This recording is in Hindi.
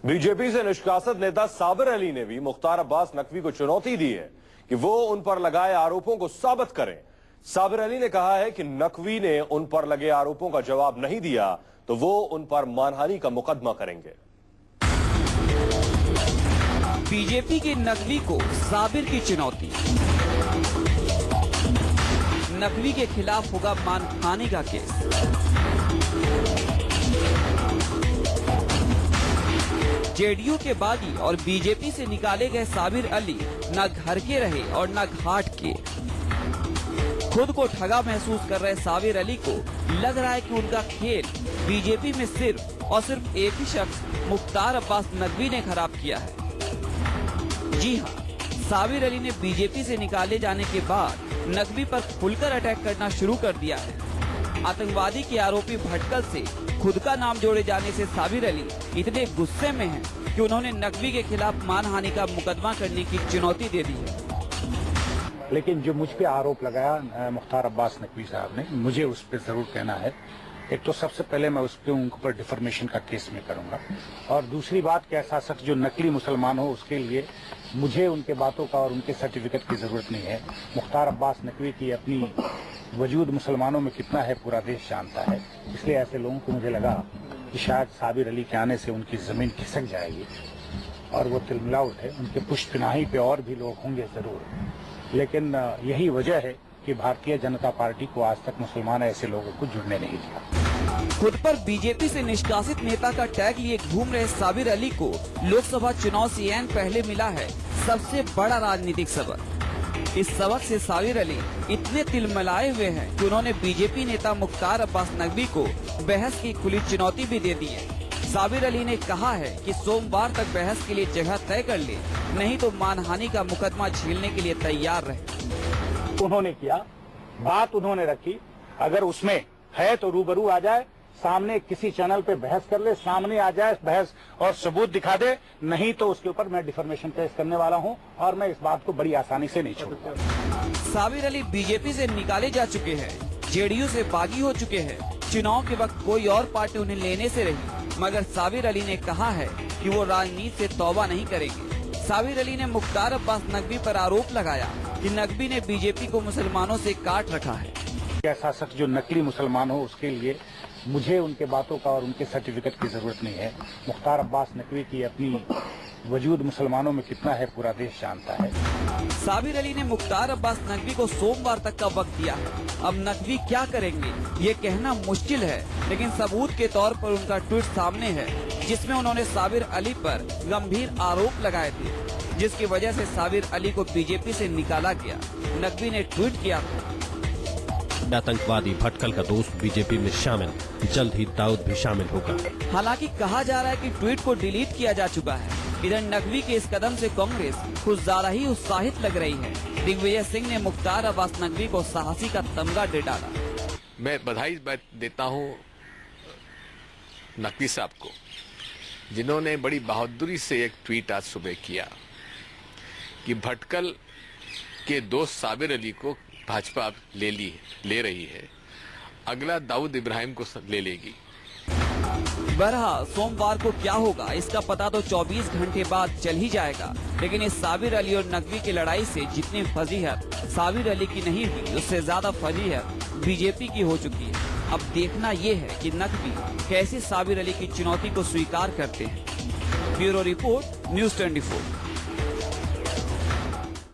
बीजेपी से निष्कासित नेता साबिर अली ने भी मुख्तार अब्बास नकवी को चुनौती दी है कि वो उन पर लगाए आरोपों को साबित करें। साबिर अली ने कहा है कि नकवी ने उन पर लगे आरोपों का जवाब नहीं दिया तो वो उन पर मानहानि का मुकदमा करेंगे। बीजेपी के नकवी को साबिर की चुनौती। नकवी के खिलाफ होगा मानहानि का केस। जेडीयू के बागी और बीजेपी से निकाले गए साबिर अली न घर के रहे और न घाट के। खुद को ठगा महसूस कर रहे साबिर अली को लग रहा है कि उनका खेल बीजेपी में सिर्फ और सिर्फ एक ही शख्स मुख्तार अब्बास नकवी ने खराब किया है। जी हाँ, साबिर अली ने बीजेपी से निकाले जाने के बाद नकवी पर खुलकर अटैक करना शुरू कर दिया है। आतंकवादी के आरोपी भटकल से खुद का नाम जोड़े जाने से साबिर अली इतने गुस्से में हैं कि उन्होंने नकवी के खिलाफ मानहानि का मुकदमा करने की चुनौती दे दी है। लेकिन जो मुझ पे आरोप लगाया मुख्तार अब्बास नकवी साहब ने, मुझे उस पर जरूर कहना है। एक तो सबसे पहले मैं उस पर उनके ऊपर डिफर्मेशन का केस में करूंगा, और दूसरी बात कि ऐसा शख्स जो नकली मुसलमान हो उसके लिए मुझे उनके बातों का और उनके सर्टिफिकेट की जरूरत नहीं है। मुख्तार अब्बास नकवी की अपनी वजूद मुसलमानों में कितना है पूरा देश जानता है। इसलिए ऐसे लोगों को मुझे लगा कि शायद साबिर अली के आने से उनकी जमीन खिसक जाएगी और वो तिलमिला उठे। उनके पुष्टनाही पे और भी लोग होंगे जरूर, लेकिन यही वजह है कि भारतीय जनता पार्टी को आज तक मुसलमान ऐसे लोगों को जुड़ने नहीं दिया। खुद पर बीजेपी से निष्कासित नेता का टैग लिए घूम रहे साबिर अली को लोकसभा चुनाव से ऐन पहले मिला है सबसे बड़ा राजनीतिक सबक। इस सबक से साबिर अली इतने तिलमिलाए हुए हैं कि उन्होंने बीजेपी नेता मुख्तार अब्बास नकवी को बहस की खुली चुनौती भी दे दी है। साबिर अली ने कहा है कि सोमवार तक बहस के लिए जगह तय कर ले, नहीं तो मानहानि का मुकदमा झेलने के लिए तैयार रहे। उन्होंने किया, बात उन्होंने रखी, अगर उसमें है तो रूबरू आ जाए, सामने किसी चैनल पे बहस कर ले, सामने आ जाए बहस और सबूत दिखा दे, नहीं तो उसके ऊपर मैं डिफर्मेशन केस करने वाला हूं और मैं इस बात को बड़ी आसानी से नहीं छोड़ूंगा। साबिर अली बीजेपी से निकाले जा चुके हैं, जेडीयू से बागी हो चुके हैं। चुनाव के वक्त कोई और पार्टी उन्हें लेने से रही, मगर साबिर अली ने कहा है कि वो राजनीति से तौबा नहीं करेंगे। साबिर अली ने मुख्तार अब्बास नकवी पर आरोप लगाया कि नकवी ने बीजेपी को मुसलमानों से काट रखा है। ऐसा शख्स जो नकली मुसलमान हो उसके लिए मुझे उनके बातों का और उनके सर्टिफिकेट की जरूरत नहीं है। मुख्तार अब्बास नकवी की अपनी वजूद मुसलमानों में कितना है पूरा देश जानता है। साबिर अली ने मुख्तार अब्बास नकवी को सोमवार तक का वक्त दिया है। अब नकवी क्या करेंगे ये कहना मुश्किल है, लेकिन सबूत के तौर पर उनका ट्वीट सामने है जिसमें उन्होंने साबिर अली पर गंभीर आरोप लगाए थे, जिसकी वजह से साबिर अली को बीजेपी से निकाला गया। नकवी ने ट्वीट किया था, आतंकवादी भटकल का दोस्त बीजेपी में शामिल, जल्द ही दाऊद भी शामिल होगा। हालांकि कहा जा रहा है कि ट्वीट को डिलीट किया जा चुका है। इधर नकवी के इस कदम से कांग्रेस कुछ ज्यादा ही उत्साहित लग रही है। दिग्विजय सिंह ने मुख्तार अब्बास नकवी को साहसी का तमगा दे डाला। मैं बधाई देता हूं नकवी साहब को, जिन्होंने बड़ी बहादुरी से एक ट्वीट आज सुबह किया कि भटकल के दोस्त साबिर अली को भाजपा ले रही है, अगला दाऊद इब्राहिम को ले लेगी। बहरहाल सोमवार को क्या होगा इसका पता तो 24 घंटे बाद चल ही जाएगा, लेकिन इस साबिर अली और नकवी की लड़ाई से जितनी फजीहत साबिर अली की नहीं हुई, उससे ज्यादा फजीहत बीजेपी की हो चुकी है। अब देखना ये है कि नकवी कैसे साबिर अली की चुनौती को स्वीकार करते हैं। Bureau report, news 24।